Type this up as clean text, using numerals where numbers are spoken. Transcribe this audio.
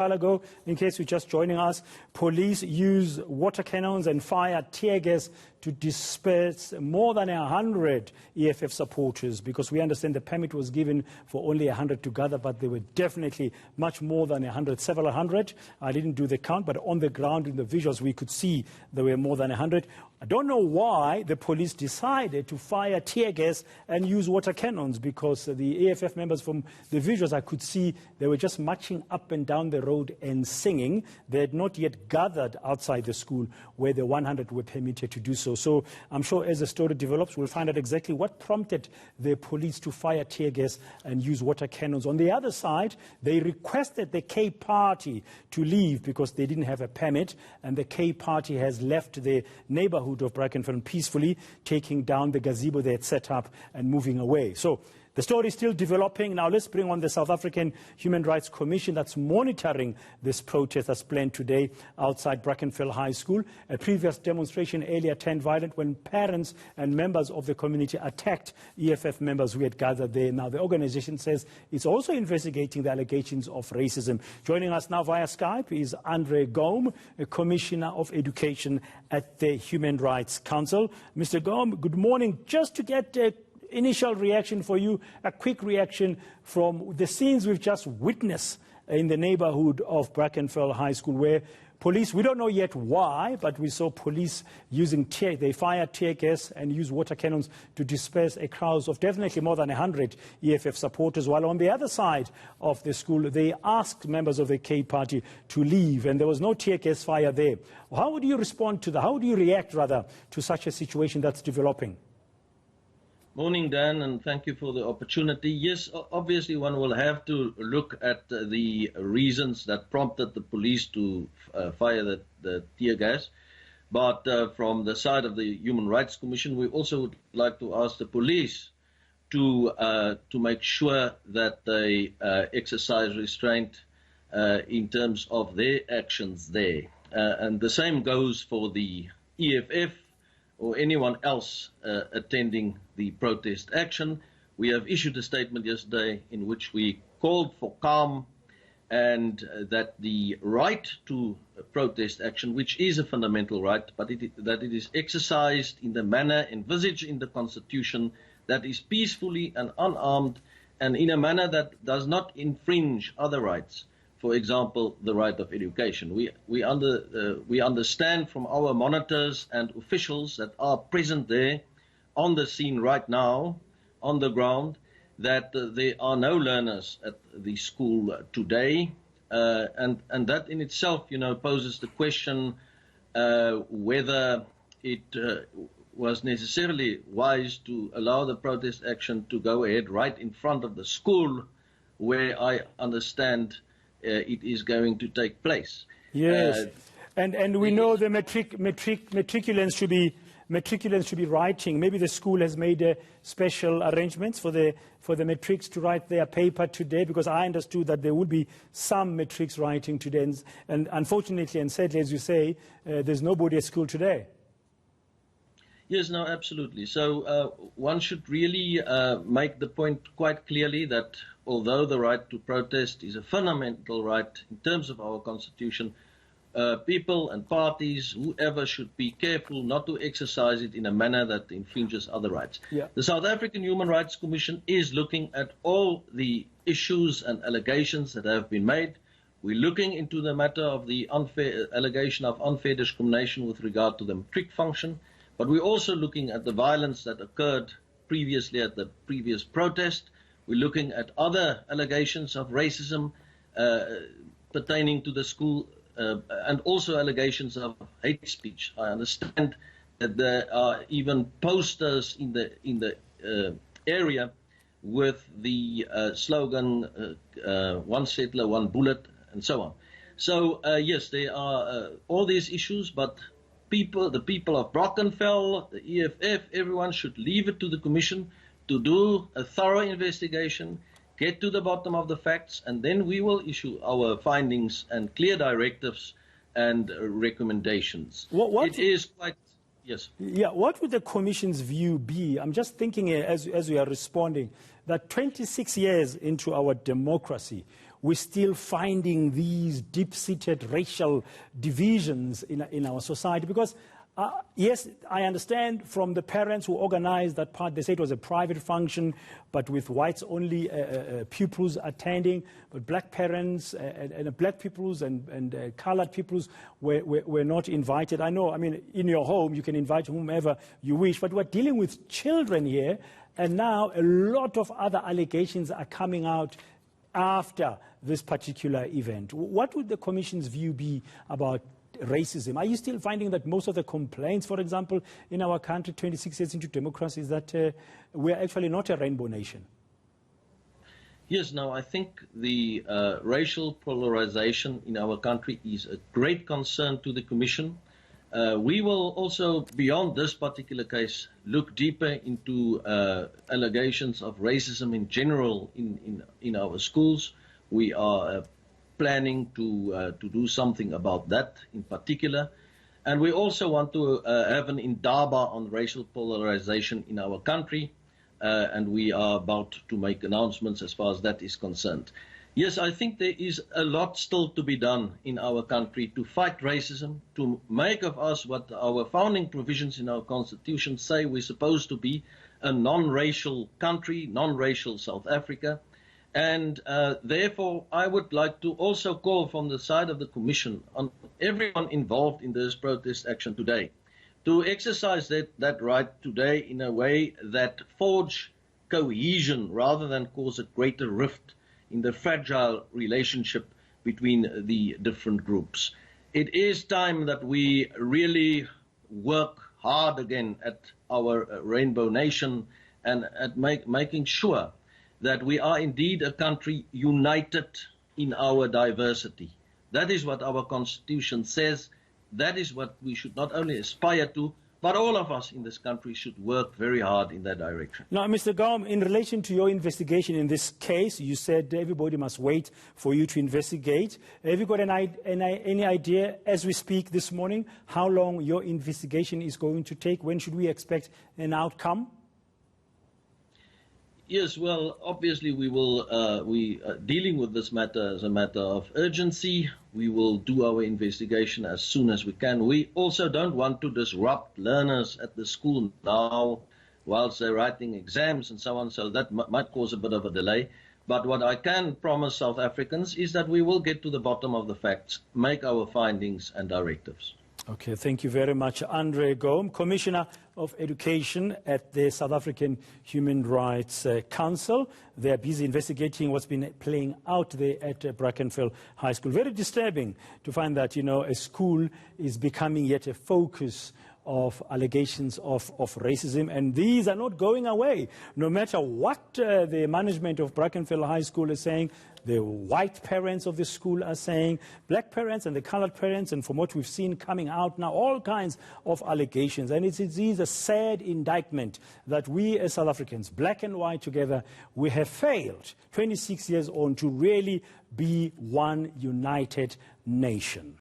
while ago, in case you're just joining us, police use water cannons and fire tear gas to disperse more than 100 EFF supporters, because we understand the permit was given for only 100 to gather, but there were definitely much more than 100, several hundred. I didn't do the count, but on the ground in the visuals we could see there were more than 100. I don't know why the police decided to fire tear gas and use water cannons, because the EFF members, from the visuals I could see, they were just marching up and down the road and singing. They had not yet gathered outside the school where the 100 were permitted to do so. So I'm sure as the story develops, we'll find out exactly what prompted the police to fire tear gas and use water cannons. On the other side, they requested the K Party to leave because they didn't have a permit, and the K Party has left the neighborhood of Brackenfell peacefully, taking down the gazebo they had set up and moving away. So the story is still developing. Now let's bring on the South African Human Rights Commission that's monitoring this protest that's planned today outside Brackenfell High School. A previous demonstration earlier turned violent when parents and members of the community attacked EFF members who had gathered there. Now the organization says it's also investigating the allegations of racism. Joining us now via Skype is Andre Gome, a Commissioner of Education at the Human Rights Council. Mr. Gome, good morning. Just to get initial reaction for you, a quick reaction from the scenes we've just witnessed in the neighborhood of Brackenfell High School, where police, we don't know yet why, but we saw police using they fired tear gas and used water cannons to disperse a crowd of definitely more than 100 EFF supporters, while on the other side of the school, they asked members of the K Party to leave, and there was no tear gas fire there. How would you respond to that? How would you react, rather, to such a situation that's developing? Morning, Dan, and thank you for the opportunity. Yes, obviously one will have to look at the reasons that prompted the police to fire the tear gas. But from the side of the Human Rights Commission, we also would like to ask the police to make sure that they exercise restraint in terms of their actions there. And the same goes for the EFF or anyone else attending the protest action. We have issued a statement yesterday in which we called for calm, and that the right to protest action, which is a fundamental right, but that it is exercised in the manner envisaged in the Constitution, that is peacefully and unarmed, and in a manner that does not infringe other rights. For example, the right of education. We understand from our monitors and officials that are present there on the scene right now, on the ground, that there are no learners at the school today, and that in itself, poses the question whether it was necessarily wise to allow the protest action to go ahead right in front of the school, where I understand it is going to take place. Yes, and we know the matriculants should be writing. Maybe the school has made special arrangements for the matrics to write their paper today, because I understood that there would be some matrics writing today, and unfortunately and sadly, as you say, there's nobody at school today. Yes, no, absolutely. So one should really make the point quite clearly that although the right to protest is a fundamental right in terms of our Constitution, people and parties, whoever, should be careful not to exercise it in a manner that infringes other rights. Yeah. The South African Human Rights Commission is looking at all the issues and allegations that have been made. We're looking into the matter of the allegation of unfair discrimination with regard to the matric function. But we're also looking at the violence that occurred previously at the previous protest. We're looking at other allegations of racism pertaining to the school, and also allegations of hate speech. I understand that there are even posters in the area with the slogan "One settler, one bullet," and so on. So yes, there are all these issues, but the people of Brackenfell, the EFF, everyone should leave it to the Commission to do a thorough investigation, get to the bottom of the facts, and then we will issue our findings and clear directives and recommendations. It is quite, yes. Yeah, what would the Commission's view be? I'm just thinking as we are responding, that 26 years into our democracy, we're still finding these deep-seated racial divisions in our society? Because yes, I understand from the parents who organized that part, they said it was a private function, but with whites-only pupils attending, but black parents and black pupils and colored pupils were not invited. I know, I mean, in your home, you can invite whomever you wish, but we're dealing with children here, and now a lot of other allegations are coming out after this particular event. What would the Commission's view be about racism? Are you still finding that most of the complaints, for example, in our country 26 years into democracy, is that we're actually not a rainbow nation? Yes, now I think the racial polarization in our country is a great concern to the Commission. We will also, beyond this particular case, look deeper into allegations of racism in general in our schools. We are planning to do something about that in particular. And we also want to have an indaba on racial polarization in our country, and we are about to make announcements as far as that is concerned. Yes, I think there is a lot still to be done in our country to fight racism, to make of us what our founding provisions in our Constitution say we're supposed to be, a non-racial country, non-racial South Africa. And therefore, I would like to also call from the side of the Commission on everyone involved in this protest action today to exercise that right today in a way that forge cohesion rather than cause a greater rift in the fragile relationship between the different groups. It is time that we really work hard again at our Rainbow Nation and at making sure that we are indeed a country united in our diversity. That is what our Constitution says. That is what we should not only aspire to, but all of us in this country should work very hard in that direction. Now, Mr. Gaum, in relation to your investigation in this case, you said everybody must wait for you to investigate. Have you got any idea, as we speak this morning, how long your investigation is going to take? When should we expect an outcome? Yes, well, obviously we are dealing with this matter as a matter of urgency. We will do our investigation as soon as we can. We also don't want to disrupt learners at the school now whilst they're writing exams and so on, so that might cause a bit of a delay. But what I can promise South Africans is that we will get to the bottom of the facts, make our findings and directives. Okay, thank you very much, Andre Gaum, Commissioner of Education at the South African Human Rights Council. They are busy investigating what's been playing out there at Brackenfell High School. Very disturbing to find that, you know, a school is becoming yet a focus of allegations of racism, and these are not going away. No matter what the management of Brackenfell High School is saying, the white parents of the school are saying, black parents and the colored parents, and from what we've seen coming out now, all kinds of allegations. And it is a sad indictment that we as South Africans, black and white together, we have failed 26 years on to really be one united nation.